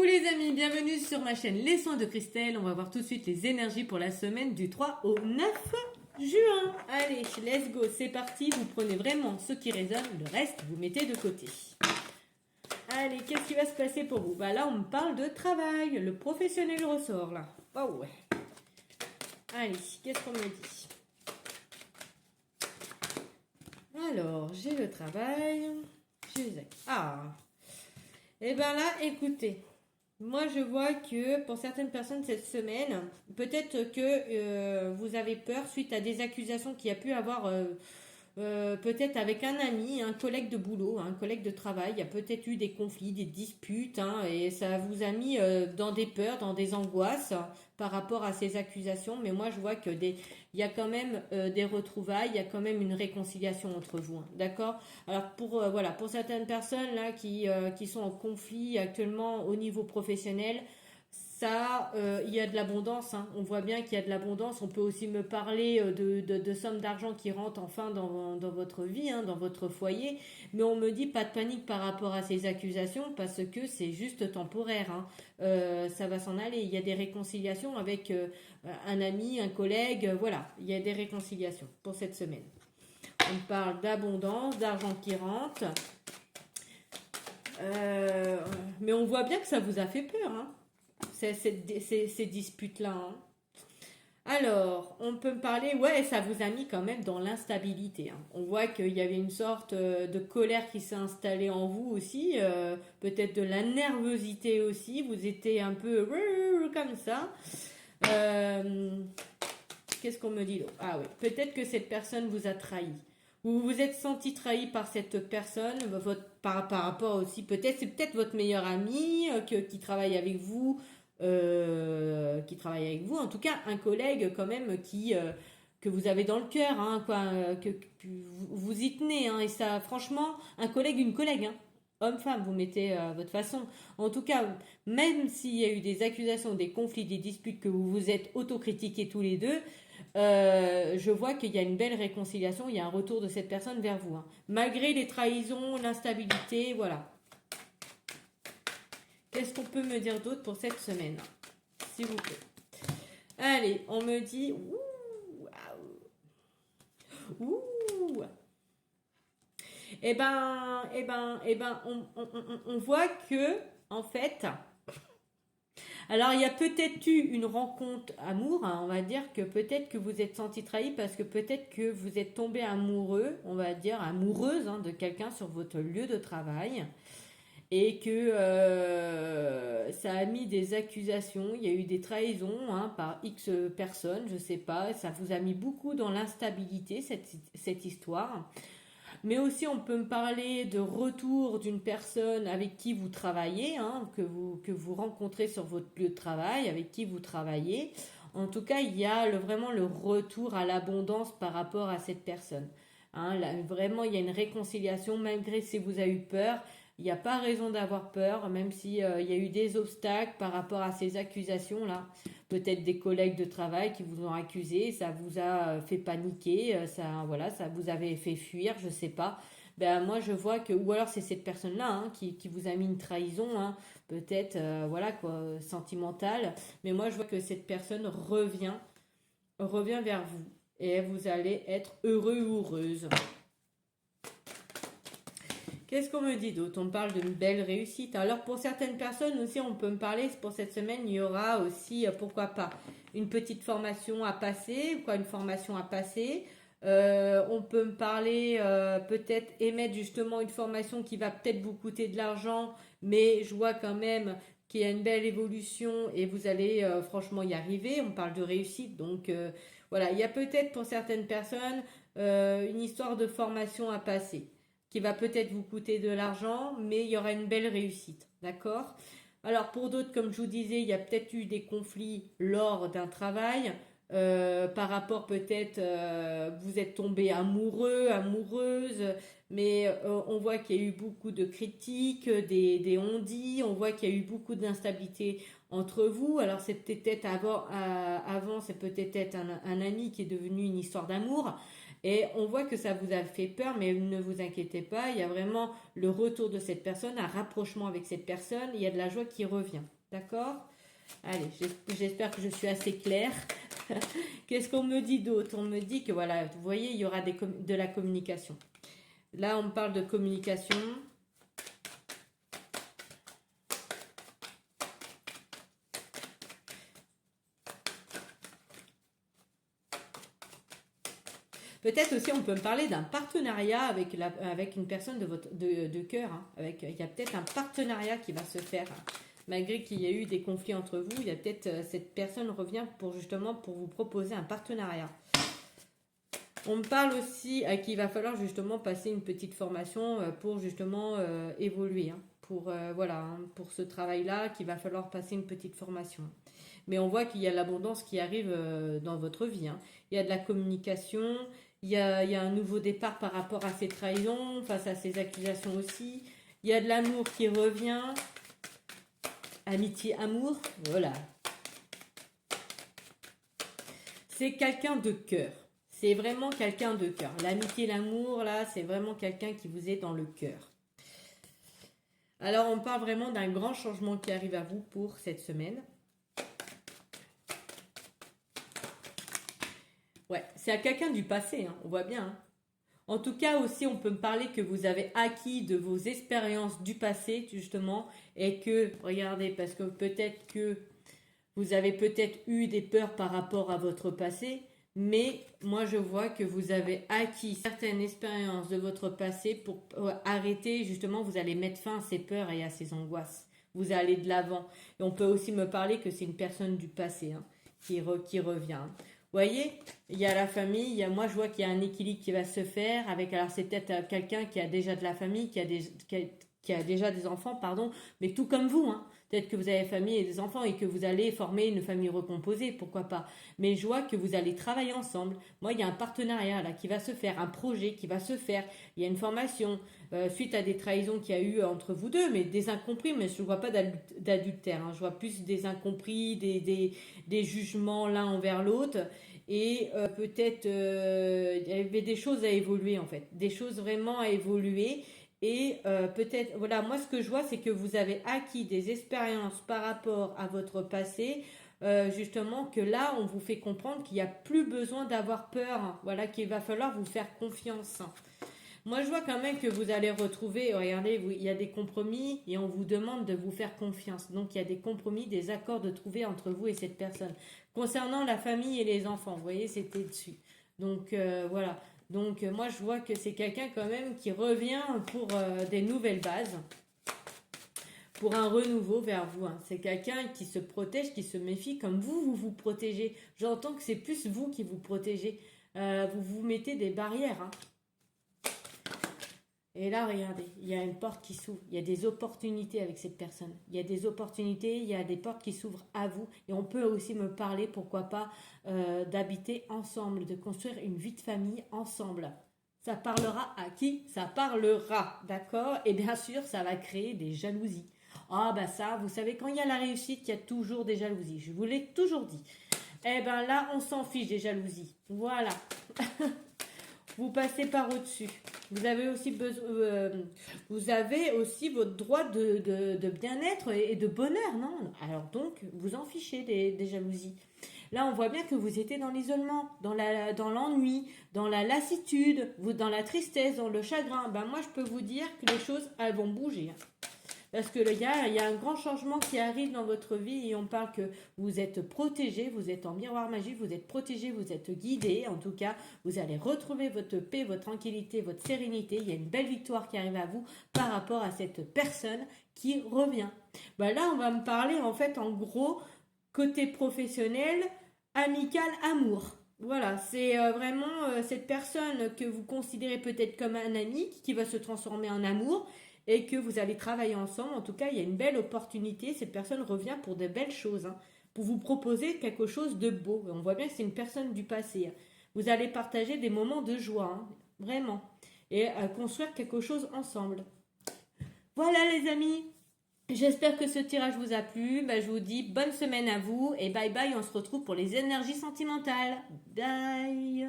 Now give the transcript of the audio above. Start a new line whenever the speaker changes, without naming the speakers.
les amis, bienvenue sur ma chaîne Les Soins de Christelle. On va voir tout de suite les énergies pour la semaine du 3 au 9 juin. Allez, let's go, c'est parti. Vous prenez vraiment ce qui résonne, le reste vous mettez de côté. Allez, qu'est-ce qui va se passer pour vous? Bah là, on me parle de travail. Le professionnel ressort là. Oh ouais. Allez, qu'est-ce qu'on me dit? Alors, j'ai le travail. J'ai les actes. Ah. Et ben là, écoutez. Moi, je vois que pour certaines personnes cette semaine, peut-être que vous avez peur suite à des accusations qu'il y a pu avoir peut-être avec un ami, un collègue de boulot, un collègue de travail. Il y a peut-être eu des conflits, des disputes, hein, et ça vous a mis dans des peurs, dans des angoisses par rapport à ces accusations. Mais moi, je vois que il y a quand même des retrouvailles, il y a quand même une réconciliation entre vous, hein, d'accord? Alors voilà, pour certaines personnes là qui sont en conflit actuellement au niveau professionnel, ça, il y a de l'abondance, hein. On voit bien qu'il y a de l'abondance. On peut aussi me parler de sommes d'argent qui rentrent enfin dans votre vie, hein, dans votre foyer. Mais on me dit pas de panique par rapport à ces accusations parce que c'est juste temporaire, hein. Ça va s'en aller. Il y a des réconciliations avec un ami, un collègue. Voilà, il y a des réconciliations pour cette semaine. On parle d'abondance, d'argent qui rentre. Mais on voit bien que ça vous a fait peur, hein, ces disputes-là, hein. Alors, on peut me parler, ouais, ça vous a mis quand même dans l'instabilité, hein. On voit qu'il y avait une sorte de colère qui s'est installée en vous aussi, peut-être de la nervosité aussi, vous étiez un peu comme ça. Euh, Qu'est-ce qu'on me dit d'autre? Ah oui, peut-être que cette personne vous a trahi. Vous vous êtes senti trahi par cette personne, par rapport aussi, c'est peut-être votre meilleur ami qui travaille avec vous, en tout cas un collègue quand même que vous avez dans le cœur, hein, quoi, que vous y tenez, hein, et ça, franchement, un collègue, une collègue, hein, homme-femme, vous mettez à votre façon. En tout cas, même s'il y a eu des accusations, des conflits, des disputes, que vous vous êtes autocritiqués tous les deux, je vois qu'il y a une belle réconciliation, il y a un retour de cette personne vers vous, hein. Malgré les trahisons, l'instabilité, voilà. Qu'est-ce qu'on peut me dire d'autre pour cette semaine, s'il vous plaît? Allez, on me dit... Ouh, ouh. On voit que, en fait... Alors, il y a peut-être eu une rencontre amour, hein, on va dire que peut-être que vous êtes senti trahi parce que peut-être que vous êtes tombé amoureux, on va dire amoureuse, hein, de quelqu'un sur votre lieu de travail et que ça a mis des accusations, il y a eu des trahisons, hein, par X personnes, je sais pas, ça vous a mis beaucoup dans l'instabilité cette histoire. Mais aussi, on peut me parler de retour d'une personne avec qui vous travaillez, hein, que vous rencontrez sur votre lieu de travail, avec qui vous travaillez. En tout cas, il y a vraiment le retour à l'abondance par rapport à cette personne, hein. Là, vraiment, il y a une réconciliation, malgré si vous avez eu peur. Il n'y a pas raison d'avoir peur, même si il y a eu des obstacles par rapport à ces accusations-là. Peut-être des collègues de travail qui vous ont accusé, ça vous a fait paniquer, ça, voilà, ça vous avait fait fuir, je sais pas. Ben moi je vois que, ou alors c'est cette personne-là, hein, qui vous a mis une trahison, hein, peut-être, voilà quoi, sentimentale. Mais moi je vois que cette personne revient vers vous et vous allez être heureux ou heureuse. Qu'est-ce qu'on me dit d'autre? On me parle d'une belle réussite. Alors pour certaines personnes aussi, on peut me parler, pour cette semaine, il y aura aussi, pourquoi pas, une petite formation à passer, quoi, une formation à passer. On peut me parler, peut-être émettre justement une formation qui va peut-être vous coûter de l'argent, mais je vois quand même qu'il y a une belle évolution et vous allez franchement y arriver. On parle de réussite, donc voilà, il y a peut-être pour certaines personnes une histoire de formation à passer qui va peut-être vous coûter de l'argent, mais il y aura une belle réussite, d'accord? Alors pour d'autres, comme je vous disais, il y a peut-être eu des conflits lors d'un travail, par rapport peut-être, vous êtes tombé amoureux, amoureuse, mais on voit qu'il y a eu beaucoup de critiques, des on-dit, on voit qu'il y a eu beaucoup d'instabilité entre vous. Alors c'est peut-être avant c'est peut-être un ami qui est devenu une histoire d'amour. Et on voit que ça vous a fait peur, mais ne vous inquiétez pas, il y a vraiment le retour de cette personne, un rapprochement avec cette personne, il y a de la joie qui revient. D'accord? Allez, j'espère que je suis assez claire. Qu'est-ce qu'on me dit d'autre? On me dit que voilà, vous voyez, il y aura de la communication. Là, on me parle de communication. Peut-être aussi, on peut me parler d'un partenariat avec une personne de cœur. Hein. Il y a peut-être un partenariat qui va se faire. Malgré qu'il y ait eu des conflits entre vous, il y a peut-être cette personne revient pour vous proposer un partenariat. On me parle aussi qu'il va falloir justement passer une petite formation pour justement évoluer. Hein. Voilà, hein, pour ce travail-là, qu'il va falloir passer une petite formation. Mais on voit qu'il y a l'abondance qui arrive dans votre vie. Hein. Il y a de la communication, il y a un nouveau départ par rapport à ces trahisons, face à ces accusations aussi. Il y a de l'amour qui revient. Amitié, amour, voilà. C'est quelqu'un de cœur. C'est vraiment quelqu'un de cœur. L'amitié, l'amour, là, c'est vraiment quelqu'un qui vous est dans le cœur. Alors, on parle vraiment d'un grand changement qui arrive à vous pour cette semaine. Ouais, c'est à quelqu'un du passé, hein, on voit bien. Hein. En tout cas aussi, on peut me parler que vous avez acquis de vos expériences du passé, justement, et que, regardez, parce que peut-être que vous avez peut-être eu des peurs par rapport à votre passé, mais moi je vois que vous avez acquis certaines expériences de votre passé pour arrêter, justement, vous allez mettre fin à ces peurs et à ces angoisses. Vous allez de l'avant. Et on peut aussi me parler que c'est une personne du passé hein, qui revient. Vous voyez, il y a la famille, moi je vois qu'il y a un équilibre qui va se faire avec, alors c'est peut-être quelqu'un qui a déjà de la famille, qui a déjà des enfants, pardon, mais tout comme vous, hein. Peut-être que vous avez famille et des enfants et que vous allez former une famille recomposée, pourquoi pas. Mais je vois que vous allez travailler ensemble. Moi, il y a un partenariat là qui va se faire, un projet qui va se faire. Il y a une formation suite à des trahisons qu'il y a eu entre vous deux, mais des incompris, mais je ne vois pas d'adultère. Hein. Je vois plus des incompris, des jugements l'un envers l'autre. Et peut-être il y avait des choses à évoluer en fait, des choses vraiment à évoluer. Et peut-être, voilà, moi ce que je vois, c'est que vous avez acquis des expériences par rapport à votre passé, justement, que là, on vous fait comprendre qu'il n'y a plus besoin d'avoir peur, hein. Voilà, qu'il va falloir vous faire confiance. Moi, je vois quand même que vous allez retrouver, regardez, il y a des compromis et on vous demande de vous faire confiance. Donc, il y a des compromis, des accords de trouver entre vous et cette personne. Concernant la famille et les enfants, vous voyez, c'était dessus. Donc, voilà. Donc, moi, je vois que c'est quelqu'un quand même qui revient pour des nouvelles bases, pour un renouveau vers vous. Hein. C'est quelqu'un qui se protège, qui se méfie, comme vous vous protégez. J'entends que c'est plus vous qui vous protégez. Vous vous mettez des barrières, hein. Et là, regardez, il y a une porte qui s'ouvre. Il y a des opportunités avec cette personne. Il y a des opportunités, il y a des portes qui s'ouvrent à vous. Et on peut aussi me parler, pourquoi pas, d'habiter ensemble, de construire une vie de famille ensemble. Ça parlera à qui? Ça parlera, d'accord? Et bien sûr, ça va créer des jalousies. Ah bah ça, vous savez, quand il y a la réussite, il y a toujours des jalousies. Je vous l'ai toujours dit. Eh ben là, on s'en fiche des jalousies. Voilà. Vous passez par au-dessus. Vous avez aussi votre droit de bien-être et de bonheur, non? Alors donc, vous en fichez des jalousies. Là, on voit bien que vous étiez dans l'isolement, dans l'ennui, dans la lassitude, dans la tristesse, dans le chagrin. Ben moi, je peux vous dire que les choses, elles vont bouger. Parce que il y a un grand changement qui arrive dans votre vie et on parle que vous êtes protégé, vous êtes en miroir magique, vous êtes protégé, vous êtes guidé. En tout cas, vous allez retrouver votre paix, votre tranquillité, votre sérénité. Il y a une belle victoire qui arrive à vous par rapport à cette personne qui revient. Ben là, on va me parler en fait en gros côté professionnel, amical, amour. Voilà, c'est vraiment cette personne que vous considérez peut-être comme un ami qui va se transformer en amour et que vous allez travailler ensemble. En tout cas, il y a une belle opportunité. Cette personne revient pour de belles choses, hein, pour vous proposer quelque chose de beau. On voit bien que c'est une personne du passé. Hein. Vous allez partager des moments de joie, hein, vraiment, et construire quelque chose ensemble. Voilà les amis, j'espère que ce tirage vous a plu. Je vous dis bonne semaine à vous et bye bye, on se retrouve pour les énergies sentimentales. Bye.